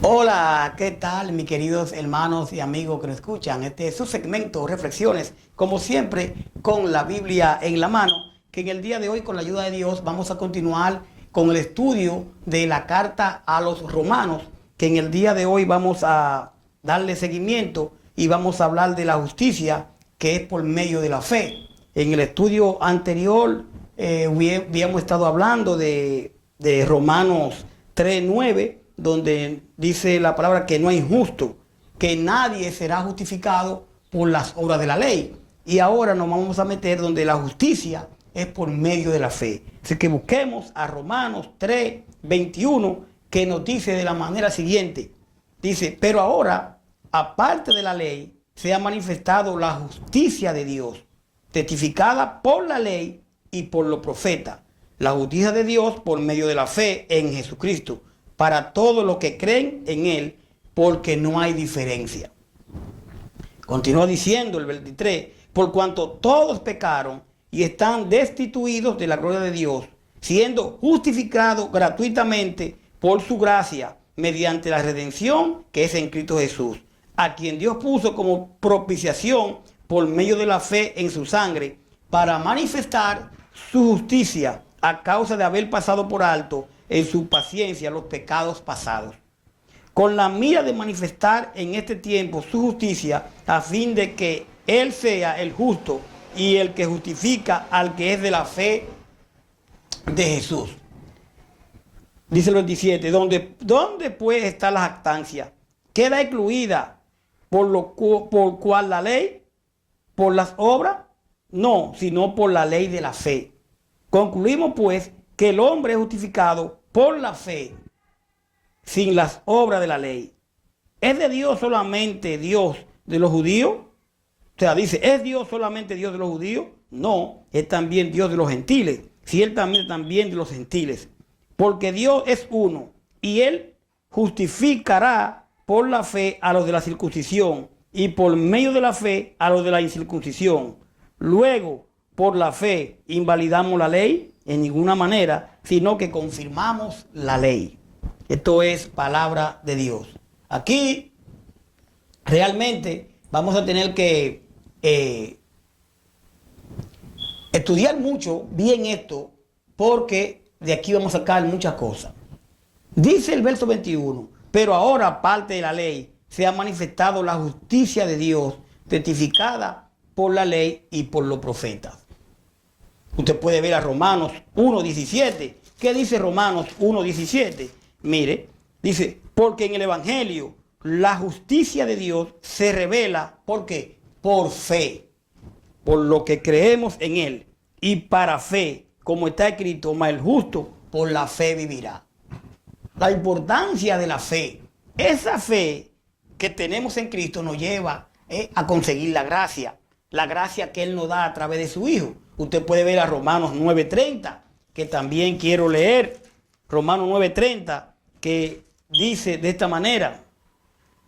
Hola, ¿qué tal, mis queridos hermanos y amigos que nos escuchan? Este es su segmento Reflexiones, como siempre, con la Biblia en la mano, que en el día de hoy, con la ayuda de Dios, vamos a continuar con el estudio de la carta a los romanos, que en el día de hoy vamos a darle seguimiento y vamos a hablar de la justicia, que es por medio de la fe. En el estudio anterior habíamos estado hablando de Romanos 3:9, donde dice la palabra que no hay justo, que nadie será justificado por las obras de la ley. Y ahora nos vamos a meter donde la justicia es por medio de la fe. Así que busquemos a Romanos 3:21, que nos dice de la manera siguiente. Dice, pero ahora, aparte de la ley, se ha manifestado la justicia de Dios, testificada por la ley y por los profetas. La justicia de Dios por medio de la fe en Jesucristo, para todos los que creen en Él, porque no hay diferencia. Continúa diciendo el 23, por cuanto todos pecaron y están destituidos de la gloria de Dios, siendo justificados gratuitamente por su gracia, mediante la redención que es en Cristo Jesús, a quien Dios puso como propiciación por medio de la fe en su sangre, para manifestar su justicia a causa de haber pasado por alto en su paciencia los pecados pasados, con la mira de manifestar en este tiempo su justicia, a fin de que Él sea el justo y el que justifica al que es de la fe de Jesús. Dice el 27, ¿dónde pues está la jactancia? ¿Queda excluida por cual la ley? ¿Por las obras? No, sino por la ley de la fe. Concluimos pues que el hombre es justificado por la fe, sin las obras de la ley. ¿Es de Dios solamente Dios de los judíos? O sea, dice, ¿es Dios solamente Dios de los judíos? No, es también Dios de los gentiles, ciertamente también de los gentiles. Porque Dios es uno, y Él justificará por la fe a los de la circuncisión, y por medio de la fe a los de la incircuncisión. Luego, por la fe, ¿invalidamos la ley? En ninguna manera, sino que confirmamos la ley. Esto es palabra de Dios. Aquí realmente vamos a tener que estudiar mucho bien esto, porque de aquí vamos a sacar muchas cosas. Dice el verso 21, pero ahora, aparte de la ley, se ha manifestado la justicia de Dios, testificada por la ley y por los profetas. Usted puede ver a Romanos 1:17. ¿Qué dice Romanos 1:17? Mire, dice, porque en el Evangelio la justicia de Dios se revela, ¿por qué? Por fe, por lo que creemos en Él, y para fe, como está escrito, mas el justo por la fe vivirá. La importancia de la fe, esa fe que tenemos en Cristo nos lleva a conseguir la gracia que Él nos da a través de su Hijo. Usted puede ver a Romanos 9:30, que también quiero leer. Romanos 9:30, que dice de esta manera,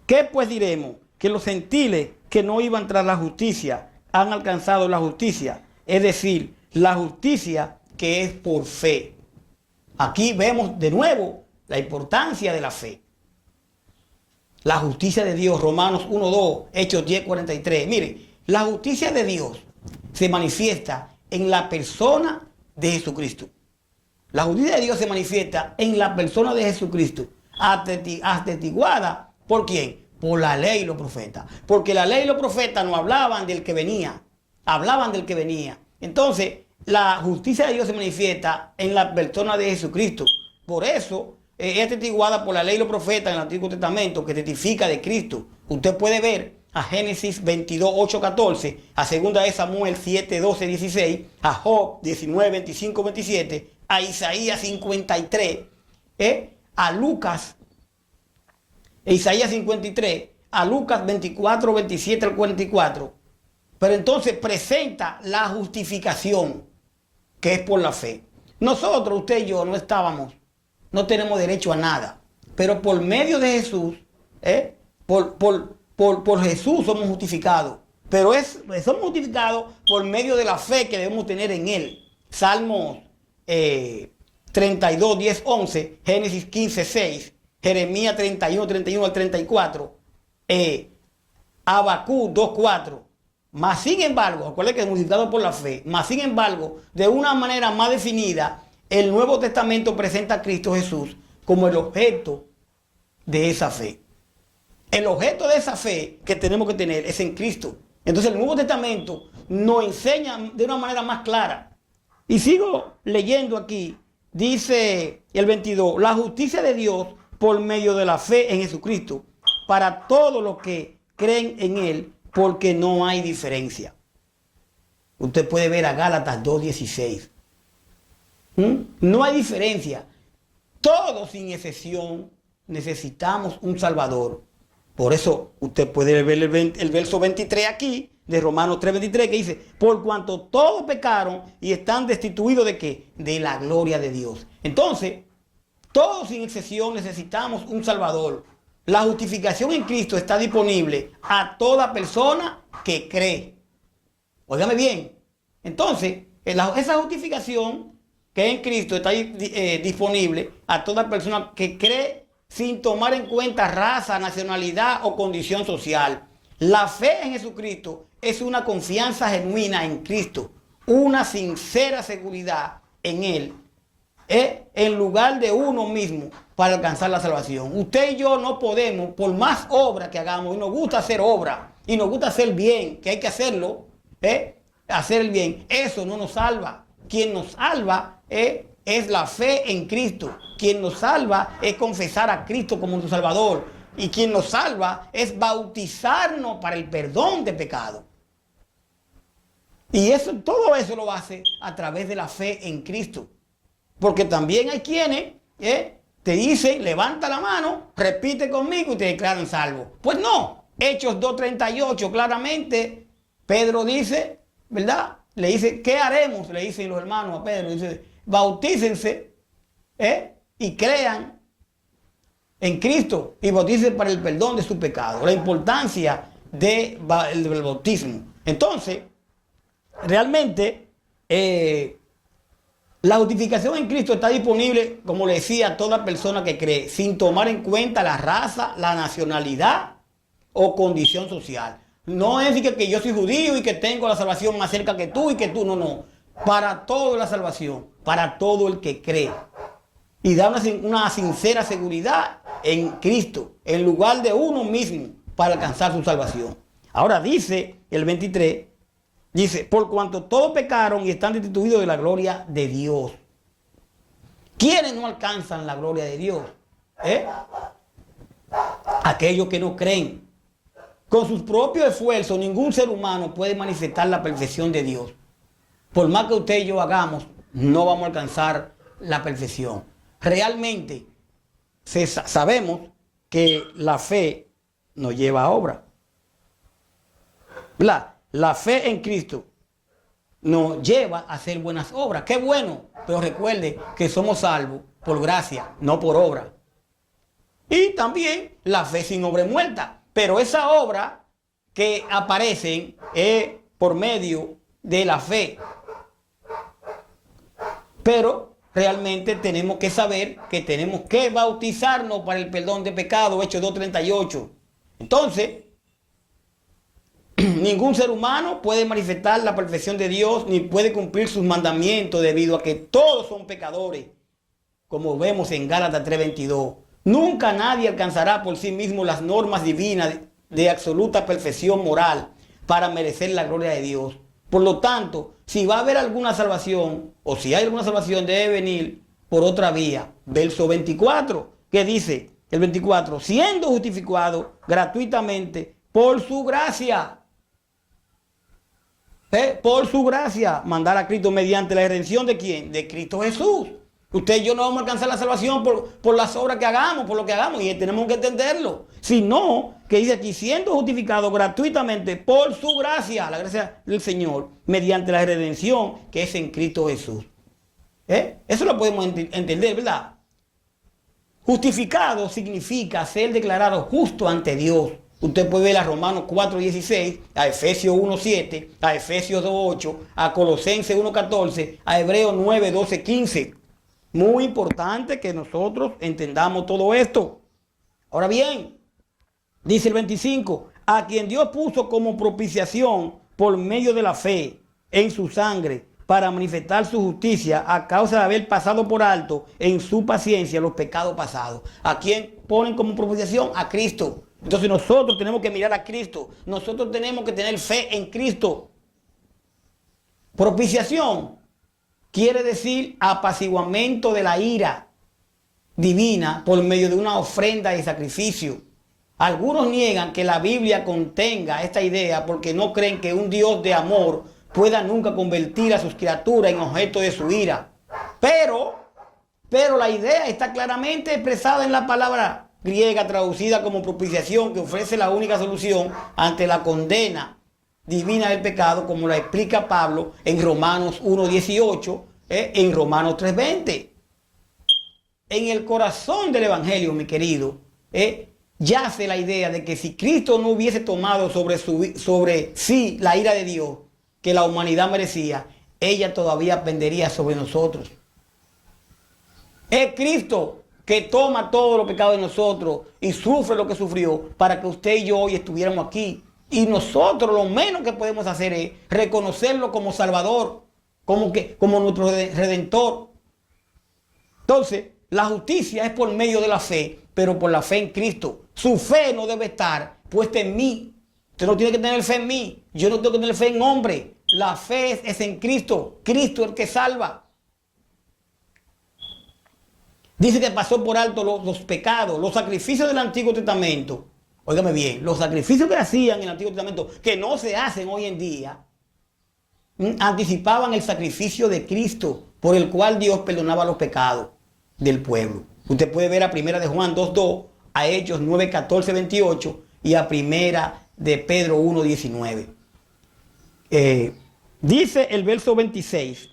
¿qué pues diremos? Que los gentiles que no iban tras la justicia han alcanzado la justicia, es decir, la justicia que es por fe. Aquí vemos de nuevo la importancia de la fe. La justicia de Dios, Romanos 1:2, Hechos 10:43. Mire, la justicia de Dios se manifiesta en la persona de Jesucristo. La justicia de Dios se manifiesta en la persona de Jesucristo, atestiguada ¿por quién? Por la ley y los profetas. Porque la ley y los profetas no hablaban del que venía, hablaban del que venía. Entonces, la justicia de Dios se manifiesta en la persona de Jesucristo. Por eso es atestiguada por la ley y los profetas en el Antiguo Testamento, que testifica de Cristo. Usted puede ver a Génesis 22:8-14, a 2 de Samuel 7:12-16, a Job 19:25-27, a Isaías 53, a Lucas, Isaías 53, a Lucas 24:27-44. Pero entonces presenta la justificación, que es por la fe. Nosotros, usted y yo, no tenemos derecho a nada, pero por medio de Jesús, por Jesús somos justificados, pero somos justificados por medio de la fe que debemos tener en Él. Salmos 32, 10, 11, Génesis 15, 6, Jeremías 31 al 34, Habacuc 2:4. Mas sin embargo, acuérdense que es multiplicado por la fe, mas sin embargo, de una manera más definida, el Nuevo Testamento presenta a Cristo Jesús como el objeto de esa fe. El objeto de esa fe que tenemos que tener es en Cristo. Entonces el Nuevo Testamento nos enseña de una manera más clara. Y sigo leyendo aquí, dice el 22, la justicia de Dios por medio de la fe en Jesucristo, para todos los que creen en Él, porque no hay diferencia. Usted puede ver a Gálatas 2:16. No hay diferencia. Todos sin excepción necesitamos un Salvador. Por eso usted puede ver el verso 23 aquí, de Romanos 3:23, que dice, por cuanto todos pecaron y están destituidos ¿de qué? De la gloria de Dios. Entonces, todos sin excepción necesitamos un Salvador. La justificación en Cristo está disponible a toda persona que cree. Óigame bien. Entonces, esa justificación que en Cristo está disponible a toda persona que cree sin tomar en cuenta raza, nacionalidad o condición social. La fe en Jesucristo es una confianza genuina en Cristo, una sincera seguridad en Él, en lugar de uno mismo para alcanzar la salvación. Usted y yo no podemos, por más obra que hagamos, y nos gusta hacer obra, y nos gusta hacer bien, que hay que hacerlo, hacer el bien, eso no nos salva. Quien nos salva es la fe en Cristo. Quien nos salva es confesar a Cristo como nuestro Salvador. Y quien nos salva es bautizarnos para el perdón de pecado. Y todo eso lo hace a través de la fe en Cristo. Porque también hay quienes te dicen, levanta la mano, repite conmigo y te declaran salvo. Pues no. Hechos 2:38 claramente, Pedro dice, ¿verdad? Le dice, ¿qué haremos? Le dicen los hermanos a Pedro. Dice, bautícense y crean en Cristo y bautícense para el perdón de su pecado. La importancia del bautismo. Entonces, realmente, la justificación en Cristo está disponible, como le decía, a toda persona que cree, sin tomar en cuenta la raza, la nacionalidad o condición social. No es que yo soy judío y que tengo la salvación más cerca que tú y que tú, no. Para todo la salvación, para todo el que cree. Y da una sincera seguridad en Cristo, en lugar de uno mismo, para alcanzar su salvación. Ahora dice el 23, dice, por cuanto todos pecaron y están destituidos de la gloria de Dios. ¿Quiénes no alcanzan la gloria de Dios? Aquellos que no creen. Con sus propios esfuerzos, ningún ser humano puede manifestar la perfección de Dios. Por más que usted y yo hagamos, no vamos a alcanzar la perfección. Realmente, sabemos que la fe nos lleva a obra. La fe en Cristo nos lleva a hacer buenas obras. ¡Qué bueno! Pero recuerde que somos salvos por gracia, no por obra. Y también la fe sin obra es muerta. Pero esa obra que aparecen es por medio de la fe. Pero realmente tenemos que saber que tenemos que bautizarnos para el perdón de pecado, Hechos 2:38. Entonces, ningún ser humano puede manifestar la perfección de Dios ni puede cumplir sus mandamientos debido a que todos son pecadores, como vemos en Gálatas 3:22. Nunca nadie alcanzará por sí mismo las normas divinas de absoluta perfección moral para merecer la gloria de Dios. Por lo tanto, si va a haber alguna salvación, o si hay alguna salvación, debe venir por otra vía. Verso 24, que dice el 24, siendo justificado gratuitamente por su gracia. Por su gracia, mandar a Cristo mediante la redención ¿de quién? De Cristo Jesús. Usted y yo no vamos a alcanzar la salvación por las obras que hagamos, por lo que hagamos, y tenemos que entenderlo. Sino que dice aquí, siendo justificado gratuitamente por su gracia, la gracia del Señor, mediante la redención que es en Cristo Jesús. Eso lo podemos entender, ¿verdad? Justificado significa ser declarado justo ante Dios. Usted puede ver a Romanos 4:16, a Efesios 1:7, a Efesios 2:8, a Colosenses 1:14, a Hebreos 9:12-15. Muy importante que nosotros entendamos todo esto. Ahora bien, dice el 25, a quien Dios puso como propiciación por medio de la fe en su sangre para manifestar su justicia a causa de haber pasado por alto en su paciencia los pecados pasados. ¿A quién ponen como propiciación? A Cristo. Entonces nosotros tenemos que mirar a Cristo. Nosotros tenemos que tener fe en Cristo. Propiciación quiere decir apaciguamiento de la ira divina por medio de una ofrenda de sacrificio. Algunos niegan que la Biblia contenga esta idea porque no creen que un Dios de amor pueda nunca convertir a sus criaturas en objeto de su ira. Pero la idea está claramente expresada en la palabra griega traducida como propiciación, que ofrece la única solución ante la condena divina del pecado, como la explica Pablo en Romanos 1:18, en Romanos 3:20. En el corazón del Evangelio, mi querido, yace la idea de que si Cristo no hubiese tomado sobre sí la ira de Dios que la humanidad merecía, ella todavía pendería sobre nosotros. Es Cristo que toma todos los pecados de nosotros y sufre lo que sufrió para que usted y yo hoy estuviéramos aquí. Y nosotros lo menos que podemos hacer es reconocerlo como Salvador, como nuestro Redentor. Entonces, la justicia es por medio de la fe, pero por la fe en Cristo. Su fe no debe estar puesta en mí. Usted no tiene que tener fe en mí. Yo no tengo que tener fe en hombre. La fe es en Cristo. Cristo es el que salva. Dice que pasó por alto los pecados, los sacrificios del Antiguo Testamento. Óigame bien, los sacrificios que hacían en el Antiguo Testamento, que no se hacen hoy en día, anticipaban el sacrificio de Cristo, por el cual Dios perdonaba los pecados del pueblo. Usted puede ver a Primera de Juan 2:2, a Hechos 9:14-28 y a Primera de Pedro 1:19. Dice el verso 26,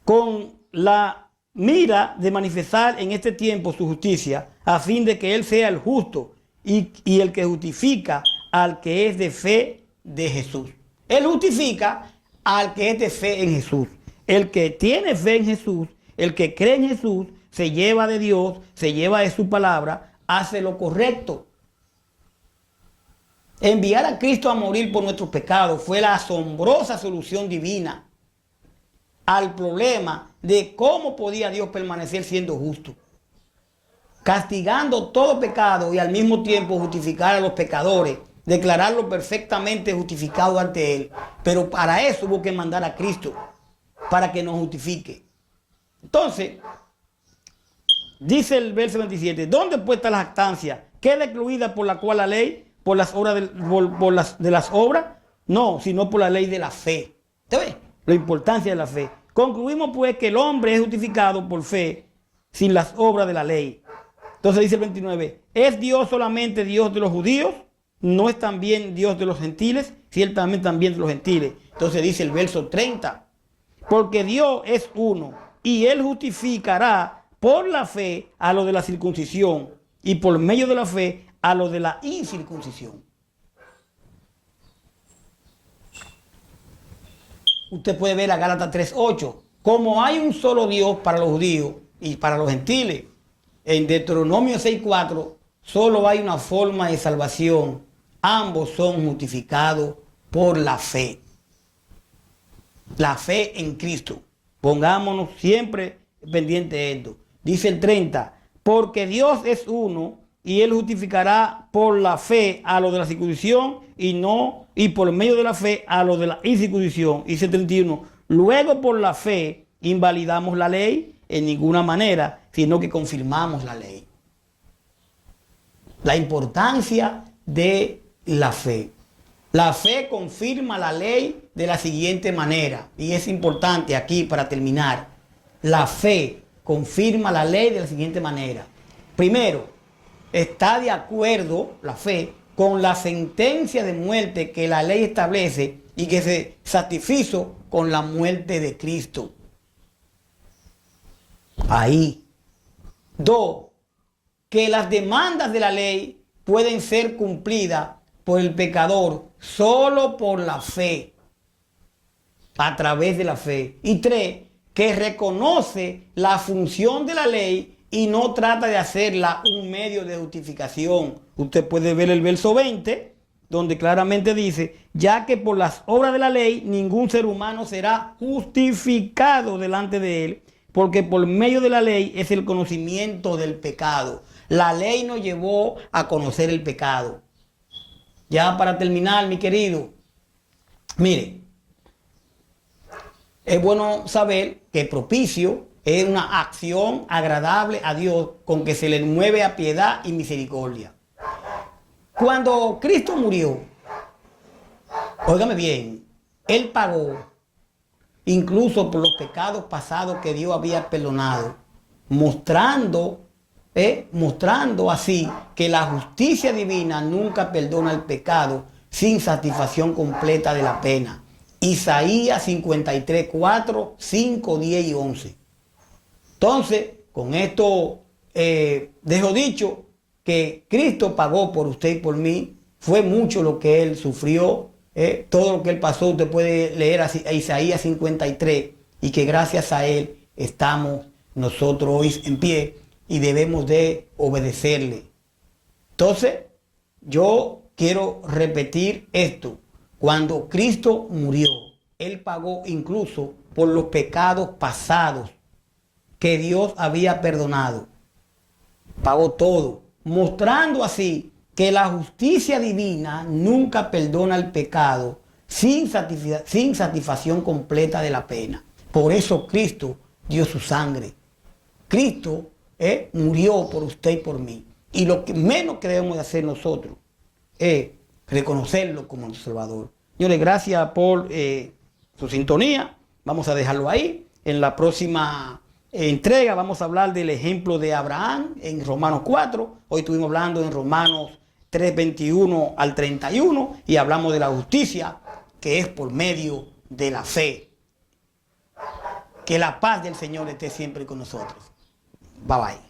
con la mira de manifestar en este tiempo su justicia, a fin de que Él sea el justo y el que justifica al que es de fe de Jesús. Él justifica al que es de fe en Jesús. El que tiene fe en Jesús, el que cree en Jesús, se lleva de Dios, se lleva de su palabra, hace lo correcto. Enviar a Cristo a morir por nuestros pecados fue la asombrosa solución divina al problema de cómo podía Dios permanecer siendo justo, castigando todo pecado y al mismo tiempo justificar a los pecadores, declararlos perfectamente justificados ante Él. Pero para eso hubo que mandar a Cristo, para que nos justifique. Entonces, dice el verso 27, ¿dónde pues está la jactancia? ¿Queda excluida por la cual la ley? ¿Por las obras de las obras? No, sino por la ley de la fe. ¿Usted ve? La importancia de la fe. Concluimos pues que el hombre es justificado por fe sin las obras de la ley. Entonces dice el 29, ¿es Dios solamente Dios de los judíos? ¿No es también Dios de los gentiles? Ciertamente también de los gentiles. Entonces dice el verso 30, porque Dios es uno y Él justificará por la fe a los de la circuncisión y por medio de la fe a los de la incircuncisión. Usted puede ver a Gálatas 3:8. Como hay un solo Dios para los judíos y para los gentiles, en Deuteronomio 6:4 solo hay una forma de salvación. Ambos son justificados por la fe. La fe en Cristo. Pongámonos siempre pendientes de esto. Dice el 30, porque Dios es uno y Él justificará por la fe a los de la circuncisión y por medio de la fe a los de la incircuncisión. Dice el 31, luego por la fe invalidamos la ley en ninguna manera, sino que confirmamos la ley. La importancia de la fe. La fe confirma la ley de la siguiente manera, y es importante aquí para terminar. La fe confirma la ley de la siguiente manera. Primero, está de acuerdo la fe con la sentencia de muerte que la ley establece y que se satisfizo con la muerte de Cristo. Ahí. 2. Que las demandas de la ley pueden ser cumplidas por el pecador solo por la fe, a través de la fe. Y 3. Que reconoce la función de la ley y no trata de hacerla un medio de justificación. Usted puede ver el verso 20, donde claramente dice, ya que por las obras de la ley ningún ser humano será justificado delante de él, porque por medio de la ley es el conocimiento del pecado. La ley nos llevó a conocer el pecado. Ya para terminar, mi querido, mire, es bueno saber que propicio es una acción agradable a Dios con que se le mueve a piedad y misericordia. Cuando Cristo murió, óigame bien, Él pagó incluso por los pecados pasados que Dios había perdonado, mostrando así que la justicia divina nunca perdona el pecado sin satisfacción completa de la pena. Isaías 53, 4, 5, 10 y 11. Entonces, con esto dejo dicho que Cristo pagó por usted y por mí. Fue mucho lo que Él sufrió, todo lo que Él pasó. Usted puede leer a Isaías 53 y que gracias a Él estamos nosotros hoy en pie y debemos de obedecerle. Entonces, yo quiero repetir esto. Cuando Cristo murió, Él pagó incluso por los pecados pasados que Dios había perdonado. Pagó todo, mostrando así que la justicia divina nunca perdona el pecado sin satisfacción completa de la pena. Por eso Cristo dio su sangre. Cristo murió por usted y por mí. Y lo que menos que debemos de hacer nosotros es reconocerlo como nuestro Salvador. Señores, gracias por su sintonía. Vamos a dejarlo ahí. En la próxima entrega vamos a hablar del ejemplo de Abraham en Romanos 4. Hoy estuvimos hablando en Romanos 3, 21 al 31 y hablamos de la justicia que es por medio de la fe. Que la paz del Señor esté siempre con nosotros. Bye bye.